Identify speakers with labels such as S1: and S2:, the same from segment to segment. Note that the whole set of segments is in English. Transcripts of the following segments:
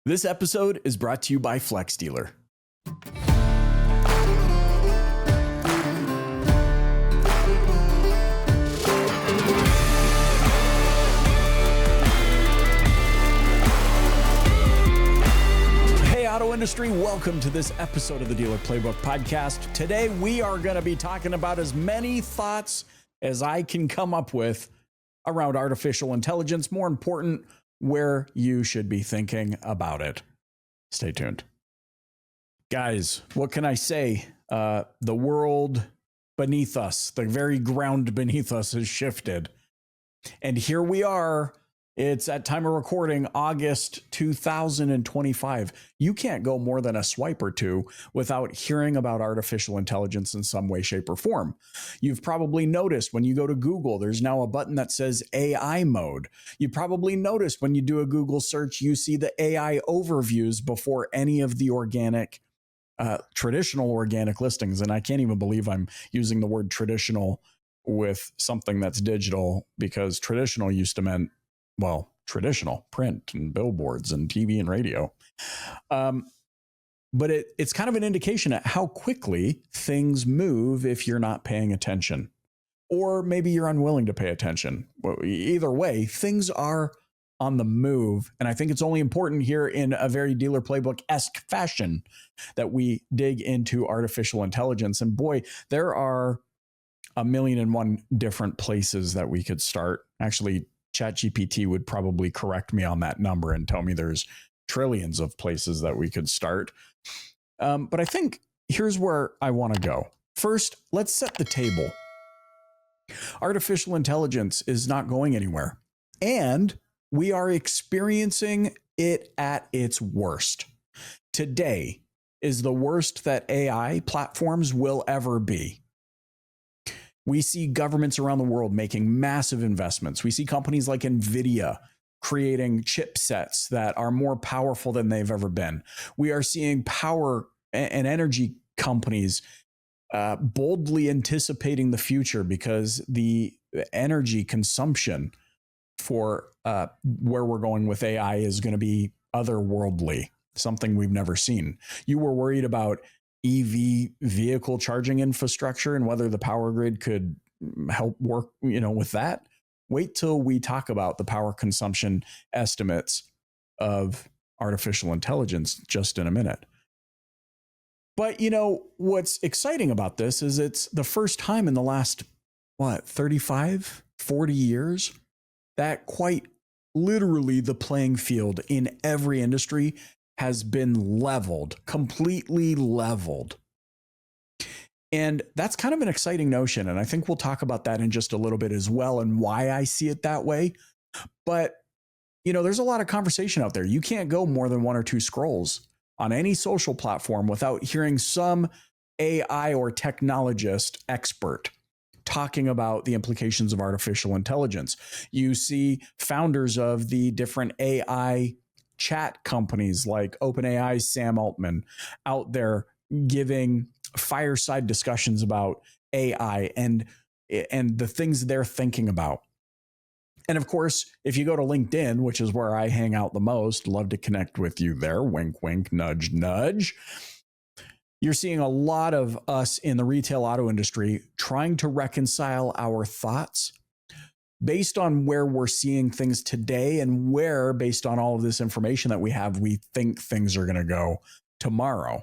S1: This episode is brought to you by Flex Dealer. Hey, auto industry, welcome to this episode of the Dealer Playbook Podcast. Today, we are going to be talking about as many thoughts as I can come up with around artificial intelligence. More important, where you should be thinking about it. Stay tuned. Guys, what can I say? The world beneath us, the very ground beneath us has shifted. And here we are. It's at time of recording, August 2025. You can't go more than a swipe or two without hearing about artificial intelligence in some way, shape, or form. You've probably noticed when you go to Google, there's now a button that says AI mode. You probably noticed when you do a Google search, you see the AI overviews before any of the traditional organic listings. And I can't even believe I'm using the word traditional with something that's digital, because traditional used to mean, well, traditional print and billboards and TV and radio. But it's kind of an indication of how quickly things move if you're not paying attention, or maybe you're unwilling to pay attention. Well, either way, things are on the move. And I think it's only important here in a very Dealer Playbook-esque fashion that we dig into artificial intelligence. And boy, there are a million and one different places that we could start. Actually, ChatGPT would probably correct me on that number and tell me there's trillions of places that we could start. But I think here's where I want to go. First, let's set the table. Artificial intelligence is not going anywhere, and we are experiencing it at its worst. Today is the worst that AI platforms will ever be. We see governments around the world making massive investments. We see companies like NVIDIA creating chipsets that are more powerful than they've ever been. We are seeing power and energy companies boldly anticipating the future, because the energy consumption for where we're going with AI is going to be otherworldly, something we've never seen. You were worried about EV vehicle charging infrastructure and whether the power grid could help work, with that. Wait till we talk about the power consumption estimates of artificial intelligence just in a minute. But what's exciting about this is it's the first time in the last 35, 40 years that quite literally the playing field in every industry has been leveled, completely leveled. And that's kind of an exciting notion. And I think we'll talk about that in just a little bit as well, and why I see it that way. But, there's a lot of conversation out there. You can't go more than one or two scrolls on any social platform without hearing some AI or technologist expert talking about the implications of artificial intelligence. You see founders of the different AI chat companies like OpenAI's Sam Altman out there giving fireside discussions about AI and the things they're thinking about. And of course, if you go to LinkedIn, which is where I hang out the most, love to connect with you there, wink, wink, nudge, nudge. You're seeing a lot of us in the retail auto industry trying to reconcile our thoughts based on where we're seeing things today, and where, based on all of this information that we have, we think things are going to go tomorrow.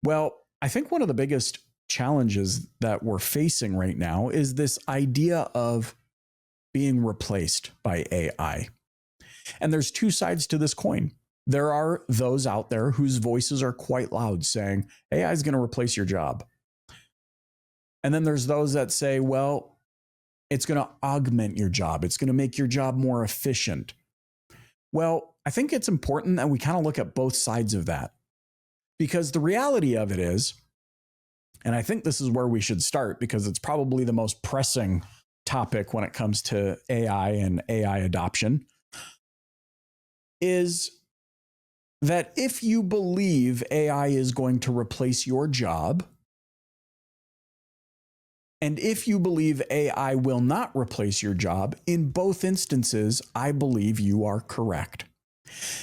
S1: Well, I think one of the biggest challenges that we're facing right now is this idea of being replaced by AI. And there's two sides to this coin. There are those out there whose voices are quite loud saying AI is going to replace your job. And then there's those that say, well, it's going to augment your job. It's going to make your job more efficient. Well, I think it's important that we kind of look at both sides of that, because the reality of it is, and I think this is where we should start because it's probably the most pressing topic when it comes to AI and AI adoption, is that if you believe AI is going to replace your job, and if you believe AI will not replace your job, in both instances, I believe you are correct.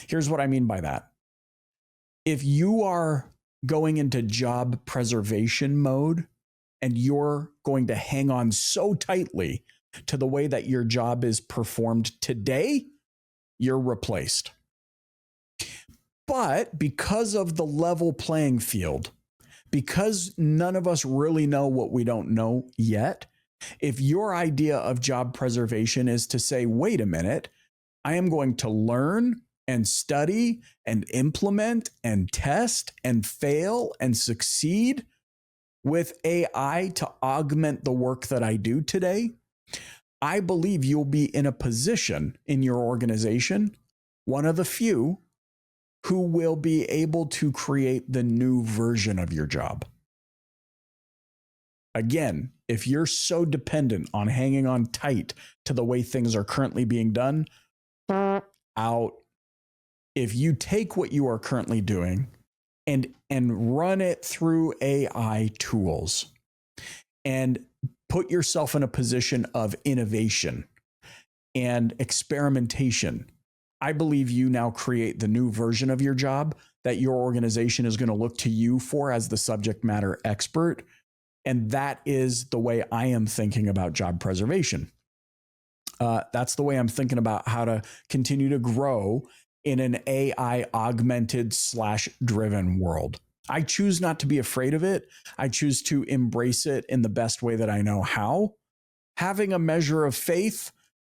S1: Here's what I mean by that. If you are going into job preservation mode and you're going to hang on so tightly to the way that your job is performed today, you're replaced. But because of the level playing field, because none of us really know what we don't know yet, if your idea of job preservation is to say, wait a minute, I am going to learn and study and implement and test and fail and succeed with AI to augment the work that I do today, I believe you'll be in a position in your organization, one of the few, who will be able to create the new version of your job. Again, if you're so dependent on hanging on tight to the way things are currently being done, out. If you take what you are currently doing and run it through AI tools and put yourself in a position of innovation and experimentation, I believe you now create the new version of your job that your organization is going to look to you for as the subject matter expert. And that is the way I am thinking about job preservation. That's the way I'm thinking about how to continue to grow in an AI augmented / driven world. I choose not to be afraid of it. I choose to embrace it in the best way that I know how, having a measure of faith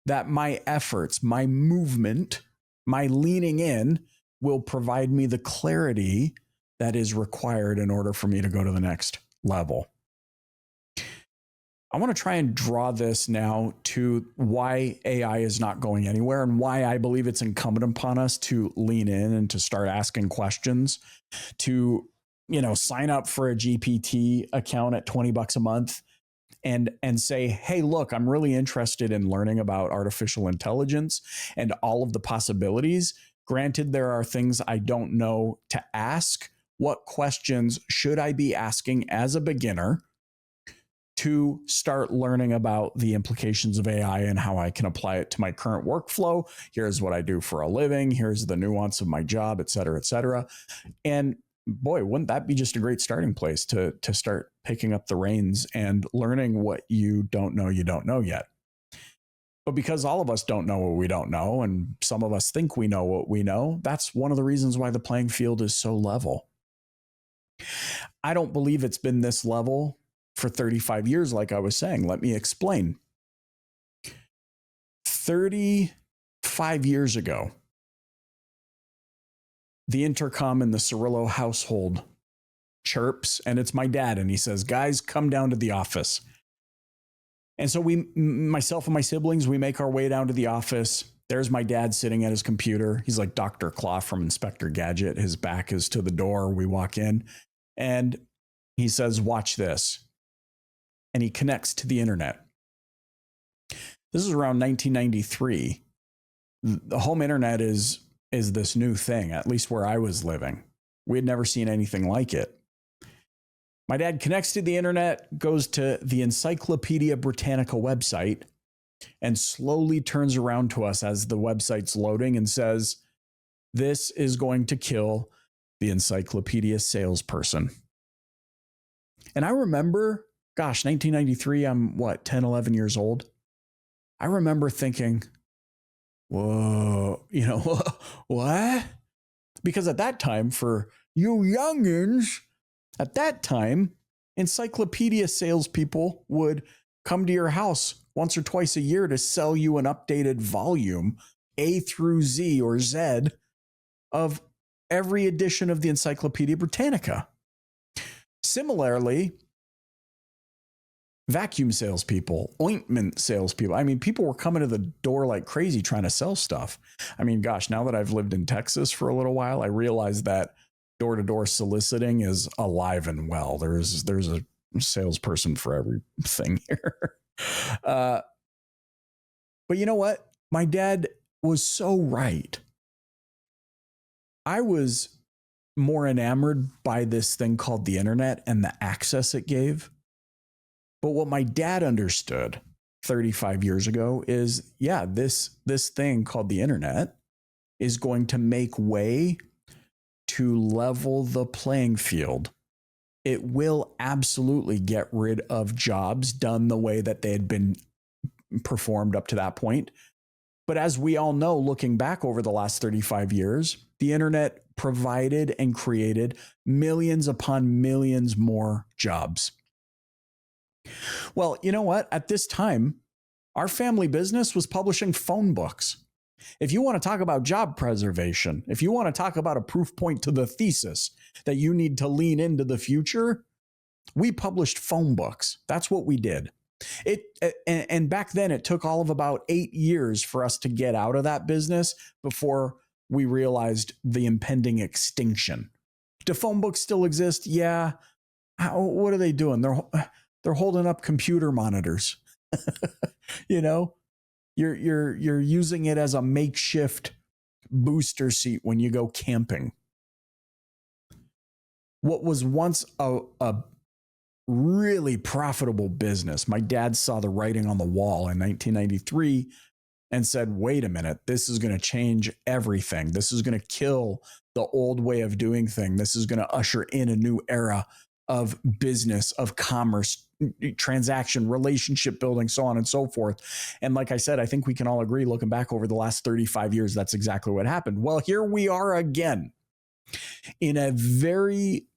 S1: that my efforts, my movement, my leaning in will provide me the clarity that is required in order for me to go to the next level. I want to try and draw this now to why AI is not going anywhere and why I believe it's incumbent upon us to lean in and to start asking questions, to, sign up for a GPT account at $20 a month and say, hey, look, I'm really interested in learning about artificial intelligence and all of the possibilities. Granted, there are things I don't know to ask. What questions should I be asking as a beginner to start learning about the implications of AI and how I can apply it to my current workflow? Here's what I do for a living. Here's the nuance of my job, et cetera, et cetera. And boy, wouldn't that be just a great starting place to start picking up the reins and learning what you don't know yet. But because all of us don't know what we don't know, and some of us think we know what we know, that's one of the reasons why the playing field is so level. I don't believe it's been this level for 35 years, like I was saying. Let me explain. 35 years ago, the intercom in the Cirillo household chirps, and it's my dad, and he says, guys, come down to the office. And so myself and my siblings, we make our way down to the office. There's my dad sitting at his computer. He's like Dr. Claw from Inspector Gadget. His back is to the door. We walk in and he says, watch this. And he connects to the internet. This is around 1993. The home internet is this new thing, at least where I was living. We had never seen anything like it. My dad connects to the internet, goes to the Encyclopedia Britannica website, and slowly turns around to us as the website's loading and says, this is going to kill the encyclopedia salesperson. And I remember, 1993, I'm 10, 11 years old. I remember thinking, whoa, what? Because at that time, for you youngins, at that time, encyclopedia salespeople would come to your house once or twice a year to sell you an updated volume, A through Z or Z, of every edition of the Encyclopedia Britannica. Similarly, vacuum salespeople, ointment salespeople. I mean, people were coming to the door like crazy trying to sell stuff. I mean, now that I've lived in Texas for a little while, I realize that door-to-door soliciting is alive and well. There's a salesperson for everything here. But you know what? My dad was so right. I was more enamored by this thing called the internet and the access it gave. But what my dad understood 35 years ago is, this thing called the internet is going to make way to level the playing field. It will absolutely get rid of jobs done the way that they had been performed up to that point. But as we all know, looking back over the last 35 years, the internet provided and created millions upon millions more jobs. Well, you know what? At this time, our family business was publishing phone books. If you want to talk about job preservation, if you want to talk about a proof point to the thesis that you need to lean into the future, we published phone books. That's what we did. And back then it took all of about 8 years for us to get out of that business before we realized the impending extinction. Do phone books still exist? Yeah. What are they doing? They're holding up computer monitors. You know, you're using it as a makeshift booster seat when you go camping. What was once a really profitable business, my dad saw the writing on the wall in 1993 and said, wait a minute, this is going to change everything. This is going to kill the old way of doing things. This is going to usher in a new era of business, of commerce, transaction, relationship building, so on and so forth. And like I said, I think we can all agree, looking back over the last 35 years, that's exactly what happened. Well, here we are again in a very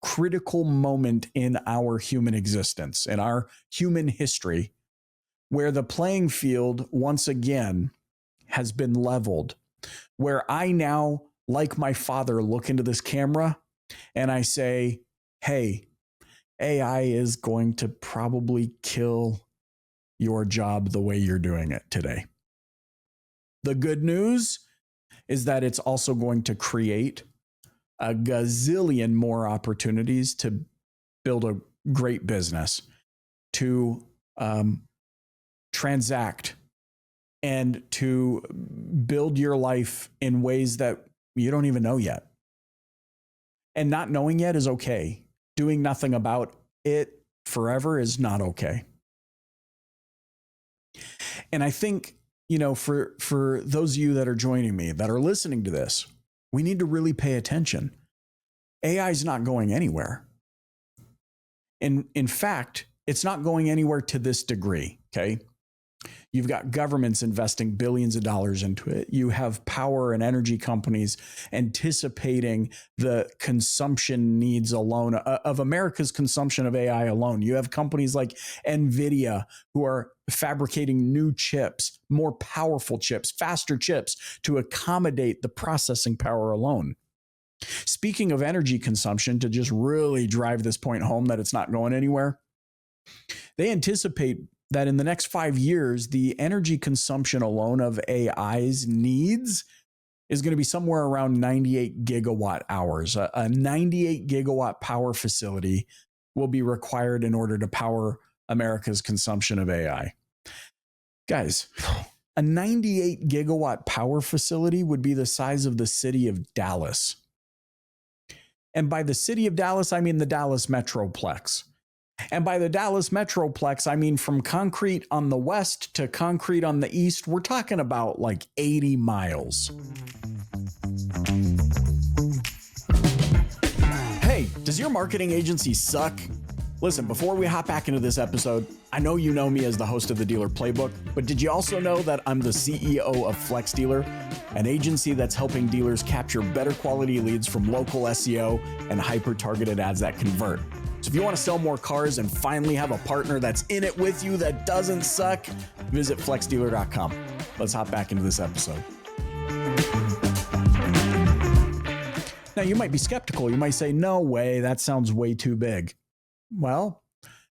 S1: critical moment in our human existence, in our human history, where the playing field once again has been leveled, where I now, like my father, look into this camera and I say, hey, AI is going to probably kill your job the way you're doing it today. The good news is that it's also going to create a gazillion more opportunities to build a great business, to transact, and to build your life in ways that you don't even know yet. And not knowing yet is okay. Doing nothing about it forever is not okay. And I think, you know, for those of you that are joining me, that are listening to this, we need to really pay attention. AI is not going anywhere. In fact, it's not going anywhere to this degree, okay? You've got governments investing billions of dollars into it. You have power and energy companies anticipating the consumption needs alone of America's consumption of AI alone. You have companies like NVIDIA who are fabricating new chips, more powerful chips, faster chips to accommodate the processing power alone. Speaking of energy consumption, to just really drive this point home that it's not going anywhere, they anticipate that in the next 5 years, the energy consumption alone of AI's needs is going to be somewhere around 98 gigawatt hours. A 98 gigawatt power facility will be required in order to power America's consumption of AI. Guys, a 98 gigawatt power facility would be the size of the city of Dallas. And by the city of Dallas, I mean the Dallas Metroplex. And by the Dallas Metroplex, I mean from concrete on the west to concrete on the east, we're talking about like 80 miles. Hey, does your marketing agency suck? Listen, before we hop back into this episode, I know you know me as the host of the Dealer Playbook, but did you also know that I'm the CEO of Flex Dealer, an agency that's helping dealers capture better quality leads from local SEO and hyper-targeted ads that convert? So if you want to sell more cars and finally have a partner that's in it with you that doesn't suck, visit flexdealer.com. Let's hop back into this episode. Now, you might be skeptical. You might say, no way, that sounds way too big. Well,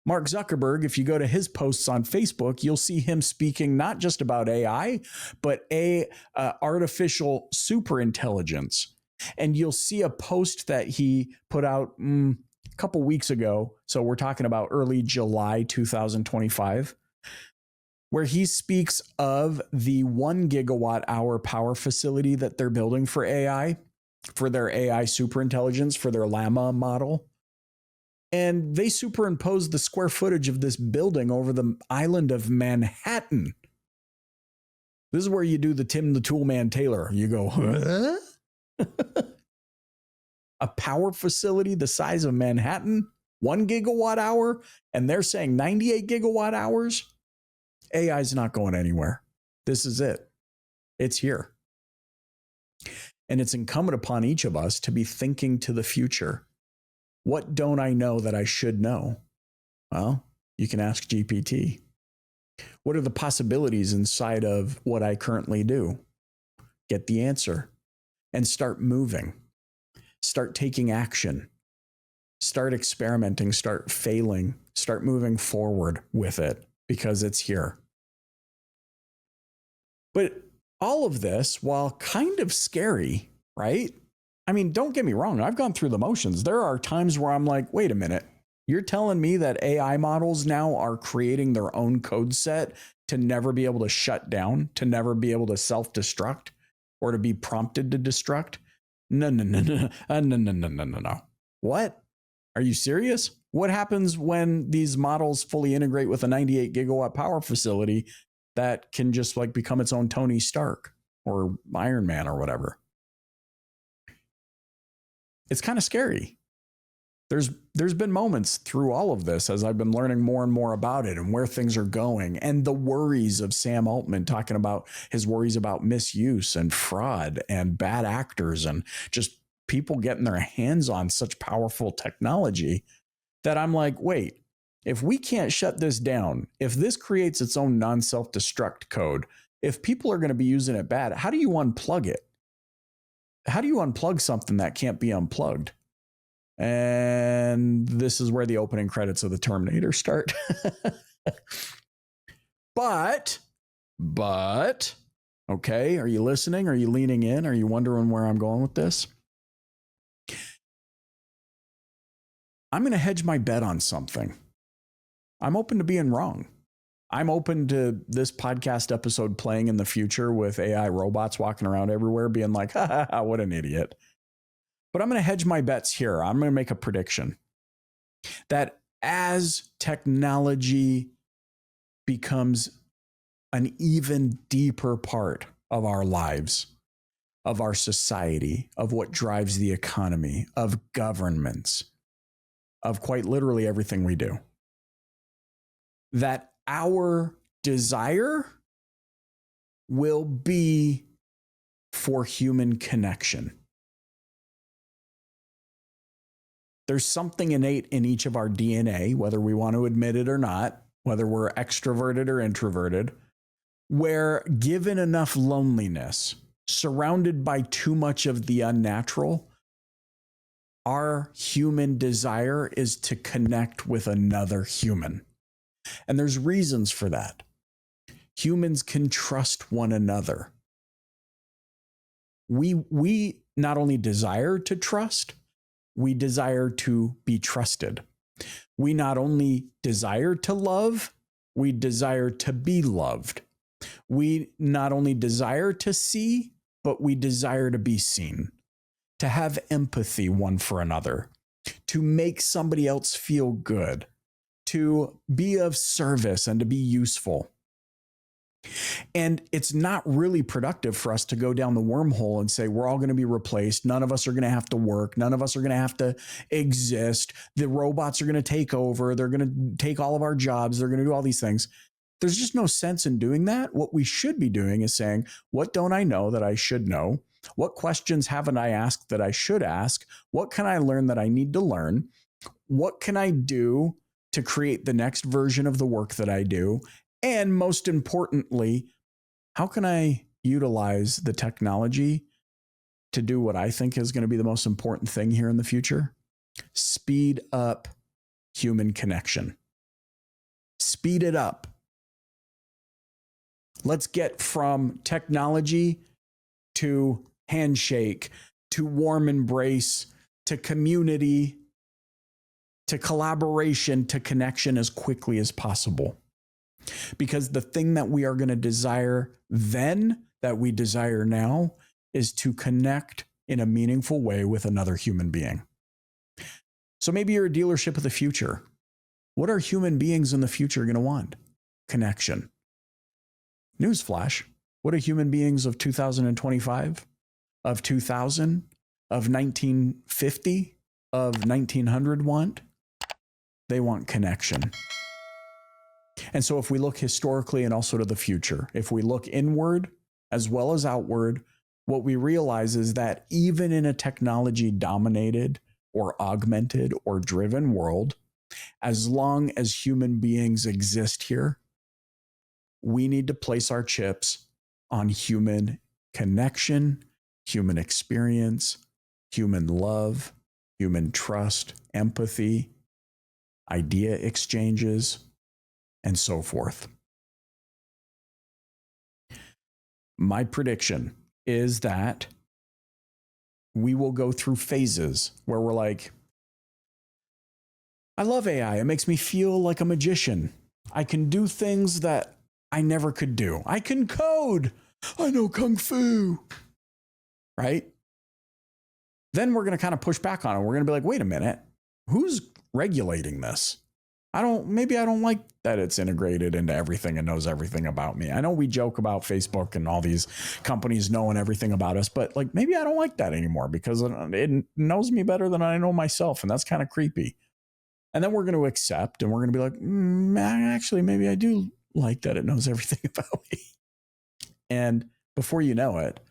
S1: Mark Zuckerberg, if you go to his posts on Facebook, you'll see him speaking not just about AI, but artificial superintelligence. And you'll see a post that he put out a couple weeks ago. So we're talking about early July 2025, where he speaks of the 1 gigawatt hour power facility that they're building for AI, for their AI superintelligence, for their Llama model. And they superimposed the square footage of this building over the island of Manhattan. This is where you do the Tim the Toolman Taylor. You go, huh? A power facility the size of Manhattan, 1 gigawatt hour, and they're saying 98 gigawatt hours. AI is not going anywhere. This is it. It's here. And it's incumbent upon each of us to be thinking to the future. What don't I know that I should know? Well, you can ask GPT. What are the possibilities inside of what I currently do? Get the answer and start moving. Start taking action. Start experimenting, start failing, start moving forward with it because it's here. But all of this, while kind of scary, right? I mean, don't get me wrong. I've gone through the motions. There are times where I'm like, wait a minute. You're telling me that AI models now are creating their own code set to never be able to shut down, to never be able to self-destruct or to be prompted to destruct? No. What? Are you serious? What happens when these models fully integrate with a 98 gigawatt power facility that can just like become its own Tony Stark or Iron Man or whatever? It's kind of scary. There's been moments through all of this as I've been learning more and more about it and where things are going and the worries of Sam Altman talking about his worries about misuse and fraud and bad actors and just people getting their hands on such powerful technology that I'm like, wait, if we can't shut this down, if this creates its own non-self-destruct code, if people are going to be using it bad, how do you unplug it? How do you unplug something that can't be unplugged? And this is where the opening credits of the Terminator start. But, okay, are you listening? Are you leaning in? Are you wondering where I'm going with this? I'm going to hedge my bet on something. I'm open to being wrong. I'm open to this podcast episode playing in the future with AI robots walking around everywhere being like, ha, what an idiot. But I'm going to hedge my bets here. I'm going to make a prediction that as technology becomes an even deeper part of our lives, of our society, of what drives the economy, of governments, of quite literally everything we do, that our desire will be for human connection. There's something innate in each of our DNA, whether we want to admit it or not, whether we're extroverted or introverted, where given enough loneliness, surrounded by too much of the unnatural, our human desire is to connect with another human. And there's reasons for that. Humans can trust one another. We not only desire to trust, we desire to be trusted. We not only desire to love, we desire to be loved. We not only desire to see, but we desire to be seen, to have empathy one for another, to make somebody else feel good, to be of service and to be useful. And it's not really productive for us to go down the wormhole and say, we're all going to be replaced. None of us are going to have to work. None of us are going to have to exist. The robots are going to take over. They're going to take all of our jobs. They're going to do all these things. There's just no sense in doing that. What we should be doing is saying, what don't I know that I should know? What questions haven't I asked that I should ask? What can I learn that I need to learn? What can I do to create the next version of the work that I do? And most importantly, how can I utilize the technology to do what I think is going to be the most important thing here in the future? Speed up human connection. Speed it up. Let's get from technology to handshake, to warm embrace, to community, to collaboration, to connection as quickly as possible. Because the thing that we are going to desire then, that we desire now, is to connect in a meaningful way with another human being. So maybe you're a dealership of the future. What are human beings in the future going to want? Connection. Newsflash, What do human beings of 2025, of 2000, of 1950, of 1900 want? They want connection. And so if we look historically and also to the future, if we look inward as well as outward, what we realize is that even in a technology dominated or augmented or driven world, as long as human beings exist here, we need to place our chips on human connection, human experience, human love, human trust, empathy, idea exchanges, and so forth. My prediction is that we will go through phases where we're like, I love AI. It makes me feel like a magician. I can do things that I never could do. I can code. I know Kung Fu. Right? Then we're going to kind of push back on it. We're going to be like, wait a minute. Who's regulating this? Maybe I don't like that it's integrated into everything and knows everything about me. I know we joke about Facebook and all these companies knowing everything about us, but like maybe I don't like that anymore because it knows me better than I know myself. And that's kind of creepy. And then we're going to accept and we're going to be like, actually, maybe I do like that it knows everything about me. And before you know it,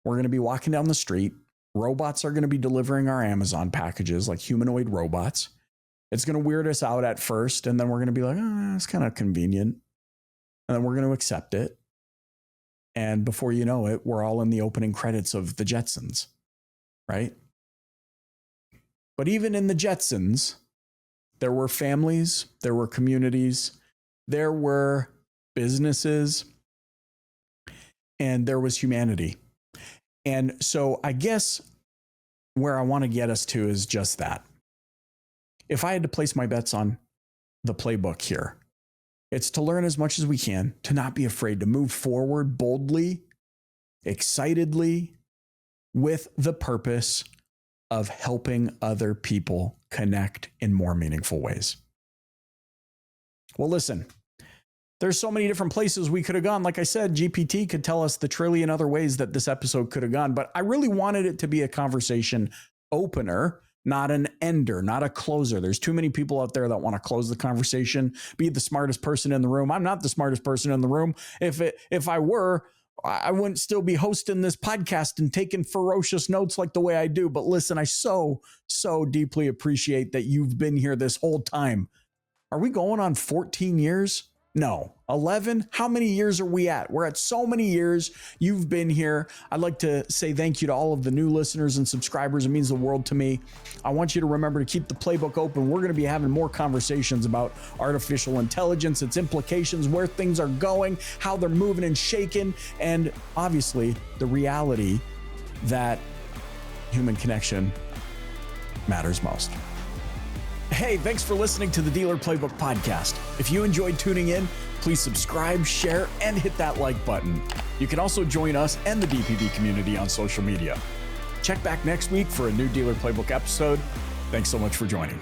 S1: we're going to be walking down the street. Robots are going to be delivering our Amazon packages like humanoid robots. It's going to weird us out at first, and then we're going to be like, it's kind of convenient. And then we're going to accept it. And before you know it, we're all in the opening credits of the Jetsons, right? But even in the Jetsons, there were families, there were communities, there were businesses, and there was humanity. And so I guess where I want to get us to is just that. If I had to place my bets on the playbook here, it's to learn as much as we can, to not be afraid, to move forward boldly, excitedly, with the purpose of helping other people connect in more meaningful ways. Well, listen, there's so many different places we could have gone. Like I said, GPT could tell us the trillion other ways that this episode could have gone, but I really wanted it to be a conversation opener, not an ender, not a closer. There's too many people out there that want to close the conversation, be the smartest person in the room. I'm not the smartest person in the room. If I were, I wouldn't still be hosting this podcast and taking ferocious notes like the way I do. But listen, I so deeply appreciate that you've been here this whole time. Are we going on 14 years? No, 11. How many years are we at? We're at so many years. You've been here. I'd like to say thank you to all of the new listeners and subscribers. It means the world to me. I want you to remember to keep the playbook open. We're going to be having more conversations about artificial intelligence, its implications, where things are going, how they're moving and shaking, and obviously the reality that human connection matters most. Hey, thanks for listening to the Dealer Playbook Podcast. If you enjoyed tuning in, please subscribe, share, and hit that like button. You can also join us and the DPB community on social media. Check back next week for a new Dealer Playbook episode. Thanks so much for joining.